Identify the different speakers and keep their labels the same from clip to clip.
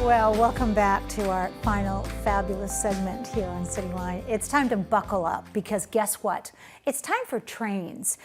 Speaker 1: Well, welcome back to our final fabulous segment here on Cityline. It's time to buckle up because guess what? It's time for trains.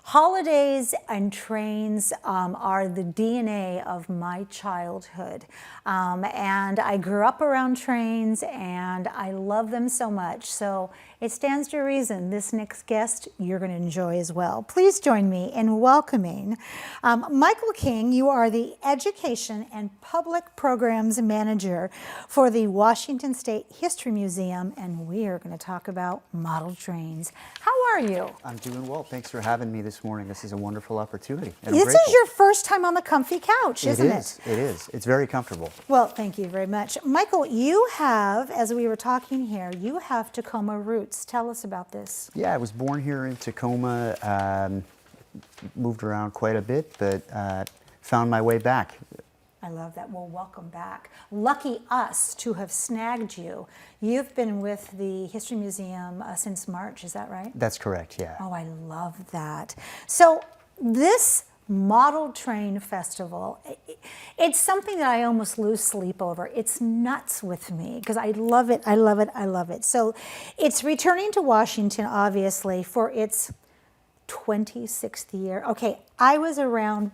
Speaker 1: Holidays and trains are the DNA of my childhood. And I grew up around trains and I love them so much. So it stands to reason this next guest you're going to enjoy as well. Please join me in welcoming Michael King. You are the Education and Public Programs Manager for the Washington State History Museum, and we are going to talk about model trains. How are you?
Speaker 2: I'm doing well. Thanks for having me this morning. This is a wonderful opportunity.
Speaker 1: This is your first time on the comfy couch, isn't it?
Speaker 2: It is. It's very comfortable.
Speaker 1: Well, thank you very much. Michael, you have, as we were talking here, you have Tacoma roots. Tell us about this.
Speaker 2: Yeah, I was born here in Tacoma, moved around quite a bit, but found my way back.
Speaker 1: I love that. Well, welcome back. Lucky us to have snagged you. You've been with the History Museum since March, is that right?
Speaker 2: That's correct, yeah.
Speaker 1: Oh, I love that. So this Model Train Festival, it's something that I almost lose sleep over. It's nuts with me because I love it, I love it, I love it. So it's returning to Washington, obviously, for its 26th year. Okay, I was around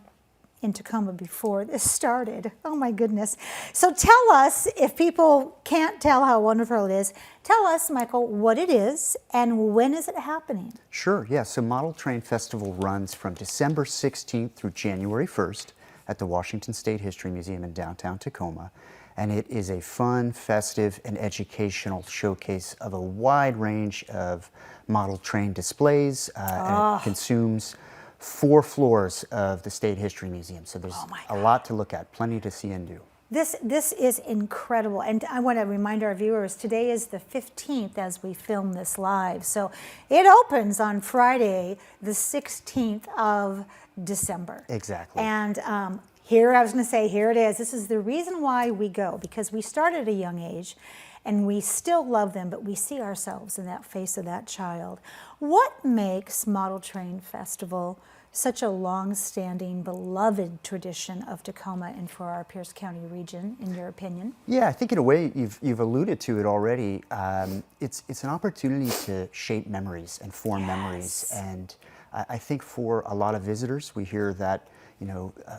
Speaker 1: in Tacoma before this started. Oh my goodness. So tell us, if people can't tell how wonderful it is, tell us, Michael, what it is and when is it happening?
Speaker 2: Sure, yeah. So Model Train Festival runs from December 16th through January 1st at the Washington State History Museum in downtown Tacoma. And it is a fun, festive, and educational showcase of a wide range of model train displays, and it consumes 4 floors of the State History Museum. So there's a lot to look at, plenty to see and do.
Speaker 1: This is incredible. And I want to remind our viewers, today is the 15th as we film this live. So it opens on Friday, the 16th of December.
Speaker 2: Exactly.
Speaker 1: And here, I was going to say, here it is. This is the reason why we go, because we start at a young age and we still love them, but we see ourselves in that face of that child. What makes Model Train Festival such a long-standing, beloved tradition of Tacoma and for our Pierce County region, in your opinion?
Speaker 2: Yeah, I think in a way you've alluded to it already. It's an opportunity to shape memories and form memories, and I think for a lot of visitors, we hear that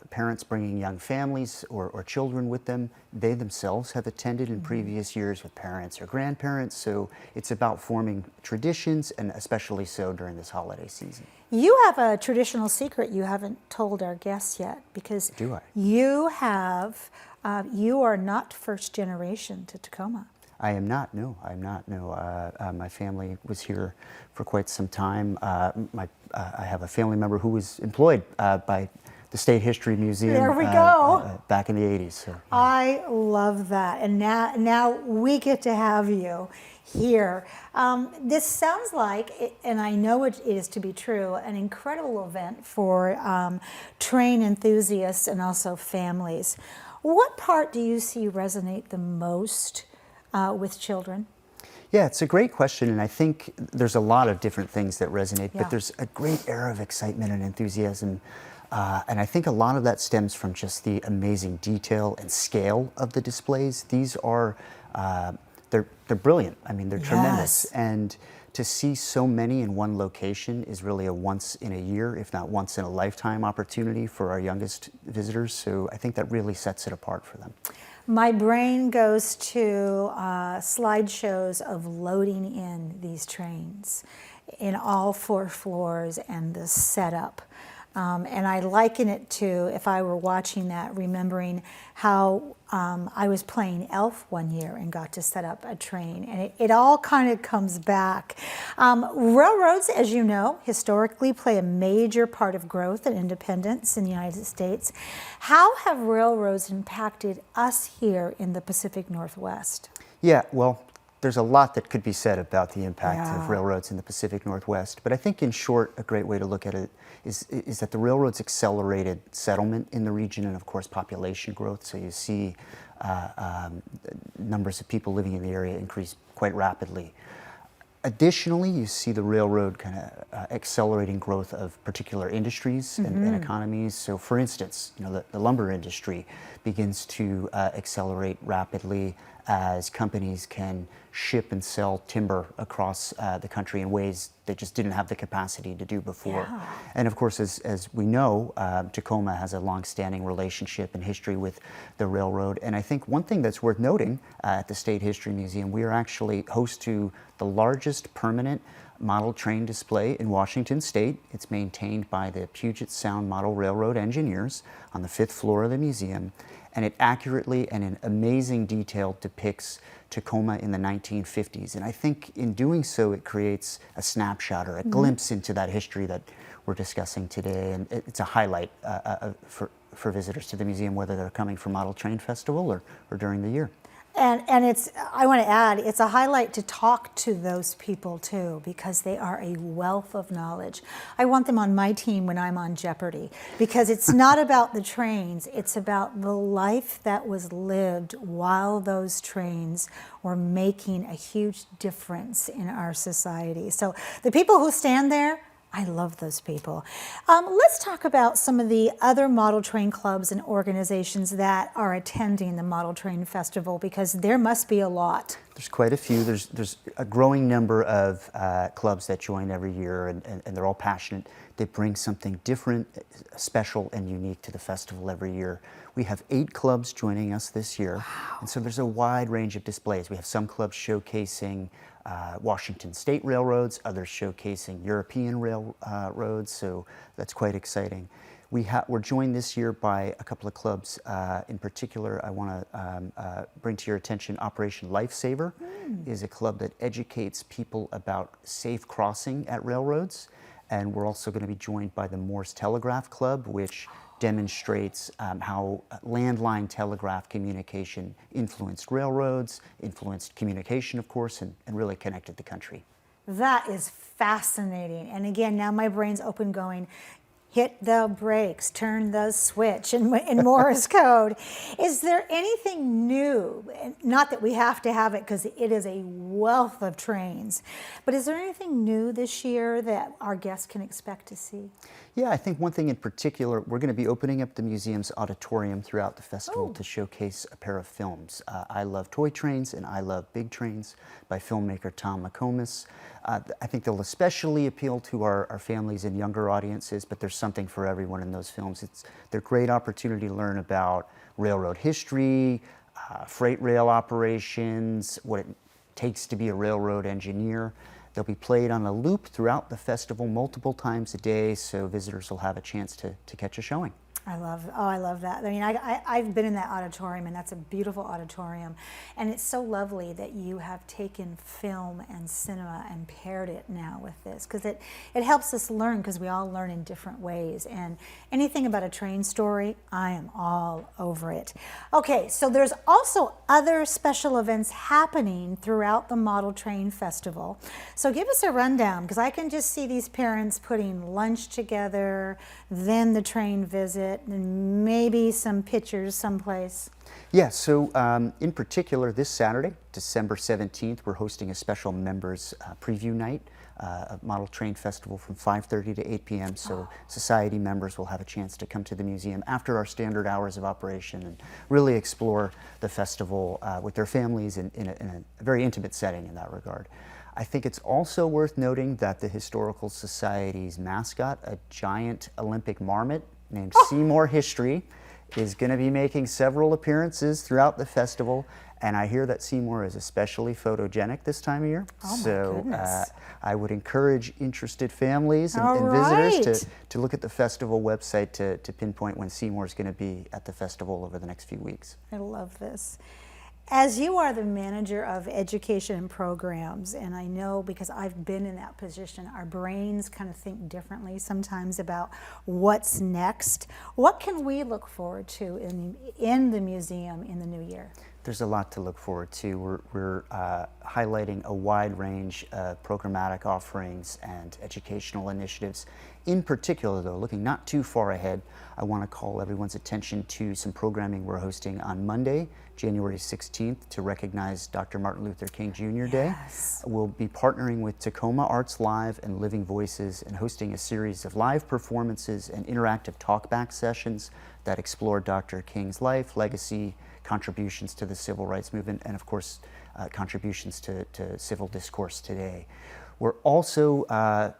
Speaker 2: parents bringing young families or children with them, they themselves have attended in previous years with parents or grandparents. So it's about forming traditions, and especially so during this holiday season.
Speaker 1: You have a traditional secret you haven't told our guests yet, because
Speaker 2: Do I?
Speaker 1: You are not first generation to Tacoma.
Speaker 2: I am not, no, I'm not, no. My family was here for quite some time. I have a family member who was employed by the State History Museum.
Speaker 1: There we go.
Speaker 2: Back in the 80s. So, yeah.
Speaker 1: I love that. And now we get to have you here. This sounds like, and I know it is to be true, an incredible event for train enthusiasts and also families. What part do you see resonate the most with children?
Speaker 2: Yeah, it's a great question, and I think there's a lot of different things that resonate, but there's a great air of excitement and enthusiasm. And I think a lot of that stems from just the amazing detail and scale of the displays. These are, they're brilliant. I mean, they're tremendous. And to see so many in one location is really a once in a year, if not once in a lifetime opportunity for our youngest visitors. So I think that really sets it apart for them.
Speaker 1: My brain goes to slideshows of loading in these trains in all 4 floors and the setup. And I liken it to, if I were watching that, remembering how I was playing Elf one year and got to set up a train. And it all kind of comes back. Railroads, as you know, historically play a major part of growth and independence in the United States. How have railroads impacted us here in the Pacific Northwest?
Speaker 2: Yeah, well, there's a lot that could be said about the impact of railroads in the Pacific Northwest. But I think in short, a great way to look at it is that the railroads accelerated settlement in the region and, of course, population growth. So you see numbers of people living in the area increase quite rapidly. Additionally, you see the railroad kind of accelerating growth of particular industries and economies. So, for instance, the lumber industry begins to accelerate rapidly as companies can ship and sell timber across the country in ways they just didn't have the capacity to do before.
Speaker 1: Yeah.
Speaker 2: And of course, as we know, Tacoma has a long-standing relationship and history with the railroad. And I think one thing that's worth noting at the State History Museum, we are actually host to the largest permanent model train display in Washington State. It's maintained by the Puget Sound Model Railroad engineers on the 5th floor of the museum. And it accurately and in amazing detail depicts Tacoma in the 1950s. And I think in doing so, it creates a snapshot or a glimpse into that history that we're discussing today. And it's a highlight for visitors to the museum, whether they're coming for Model Train Festival or during the year.
Speaker 1: And it's, I want to add, it's a highlight to talk to those people too, because they are a wealth of knowledge. I want them on my team when I'm on Jeopardy, because it's not about the trains, it's about the life that was lived while those trains were making a huge difference in our society. So the people who stand there, I love those people. Let's talk about some of the other model train clubs and organizations that are attending the Model Train Festival, because there must be a lot.
Speaker 2: There's quite a few. There's a growing number of clubs that join every year, and they're all passionate. They bring something different, special, and unique to the festival every year. We have 8 clubs joining us this year. Wow. And so there's a wide range of displays. We have some clubs showcasing Washington State railroads, others showcasing European railroads, so that's quite exciting. We're joined this year by a couple of clubs. In particular, I want to bring to your attention Operation Lifesaver. Is a club that educates people about safe crossing at railroads. And we're also going to be joined by the Morse Telegraph Club, which demonstrates how landline telegraph communication influenced railroads, influenced communication, of course, and really connected the country.
Speaker 1: That is fascinating. And again, now my brain's open going, hit the brakes, turn the switch in Morse code. Is there anything new? Not that we have to have it because it is a wealth of trains, but is there anything new this year that our guests can expect to see?
Speaker 2: Yeah, I think one thing in particular, we're going to be opening up the museum's auditorium throughout the festival to showcase a pair of films. I Love Toy Trains and I Love Big Trains by filmmaker Tom McComas. I think they'll especially appeal to our families and younger audiences, but there's something for everyone in those films. They're a great opportunity to learn about railroad history, freight rail operations, what it takes to be a railroad engineer. They'll be played on a loop throughout the festival multiple times a day, so visitors will have a chance to catch a showing.
Speaker 1: I love that. I mean, I've been in that auditorium, and that's a beautiful auditorium. And it's so lovely that you have taken film and cinema and paired it now with this, because it helps us learn, because we all learn in different ways. And anything about a train story, I am all over it. Okay, so there's also other special events happening throughout the Model Train Festival. So give us a rundown, because I can just see these parents putting lunch together, then the train visit, and maybe some pictures someplace.
Speaker 2: Yeah, so in particular, this Saturday, December 17th, we're hosting a special members preview night of Model Train Festival from 5:30 to 8 p.m. So society members will have a chance to come to the museum after our standard hours of operation and really explore the festival with their families in a very intimate setting in that regard. I think it's also worth noting that the Historical Society's mascot, a giant Olympic marmot named Seymour History, is going to be making several appearances throughout the festival, and I hear that Seymour is especially photogenic this time of year.
Speaker 1: Oh,
Speaker 2: so I would encourage interested families and visitors to look at the festival website to pinpoint when Seymour is going to be at the festival over the next few weeks.
Speaker 1: I love this. As you are the manager of education and programs, and I know because I've been in that position, our brains kind of think differently sometimes about what's next. What can we look forward to in the museum in the new year?
Speaker 2: There's a lot to look forward to. We're highlighting a wide range of programmatic offerings and educational initiatives. In particular, though, looking not too far ahead, I want to call everyone's attention to some programming we're hosting on Monday, January 16th to recognize Dr. Martin Luther King Jr. Day.
Speaker 1: Yes.
Speaker 2: We'll be partnering with Tacoma Arts Live and Living Voices and hosting a series of live performances and interactive talkback sessions that explore Dr. King's life, legacy, contributions to the civil rights movement, and of course, contributions to civil discourse today. We're also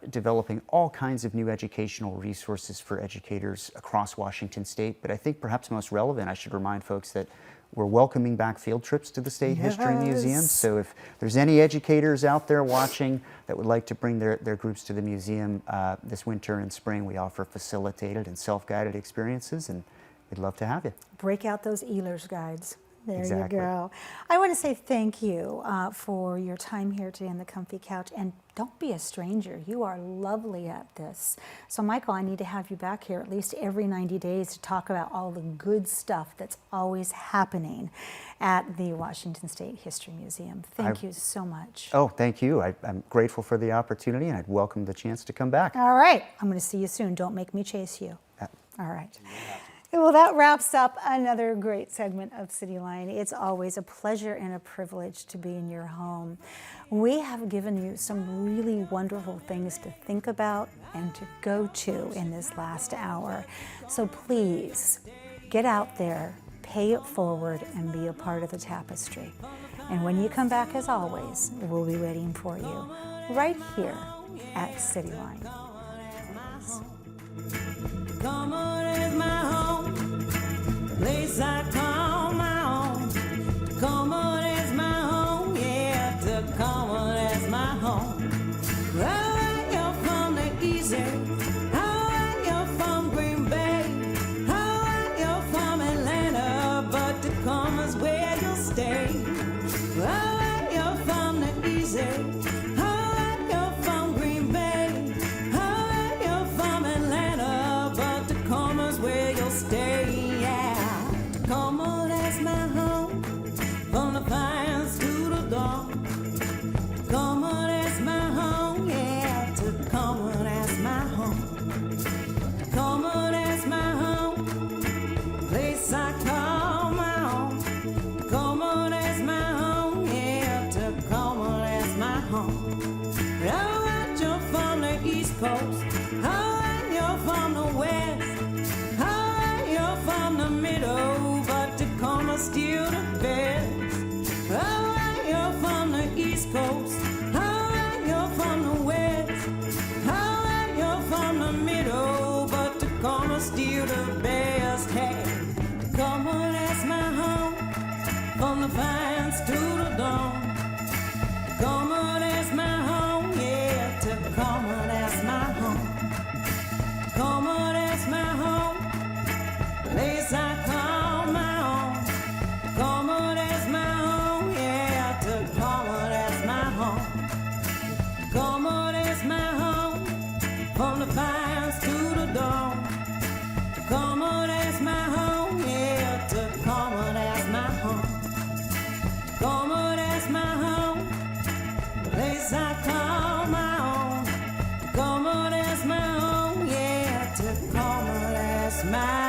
Speaker 2: developing all kinds of new educational resources for educators across Washington State, but I think perhaps most relevant, I should remind folks that we're welcoming back field trips to the State History Museum. So if there's any educators out there watching that would like to bring their groups to the museum this winter and spring, we offer facilitated and self-guided experiences, and we'd love to have you.
Speaker 1: Break out those Ehlers guides. There
Speaker 2: Exactly.
Speaker 1: you go. I want to say thank you for your time here today on the Comfy Couch, and don't be a stranger. You are lovely at this. So Michael, I need to have you back here at least every 90 days to talk about all the good stuff that's always happening at the Washington State History Museum. Thank you so much.
Speaker 2: Oh, thank you. I'm grateful for the opportunity, and I'd welcome the chance to come back.
Speaker 1: All right. I'm going to see you soon. Don't make me chase you. All right. Well, that wraps up another great segment of Cityline. It's always a pleasure and a privilege to be in your home. We have given you some really wonderful things to think about and to go to in this last hour. So please get out there, pay it forward, and be a part of the tapestry. And when you come back, as always, we'll be waiting for you right here at Cityline.
Speaker 3: Tacoma is my home, place I call my own. Tacoma is my home, yeah, Tacoma is my home. Right, you're from the east end, how you're from Green Bay, how you're from Atlanta, but Tacoma's where you'll stay. Right, you're from the east end. Still the best. Alright, you're from the East Coast. Alright, you're from the West. Alright, you're from the middle, but Tacoma's still the best. Hey, Tacoma, that's my home. From the pines to the dawn. Tacoma, that's my home. Yeah, Tacoma, that's my home. Tacoma, that's my home. Place I call my own. Tacoma, that's my home, yeah, Tacoma, that's my home. Tacoma, that's my home, from the pines to the dawn. Tacoma, that's my home, yeah, Tacoma, that's my home. Tacoma, that's my home, place I call my own. Tacoma, that's my home, yeah, Tacoma, that's my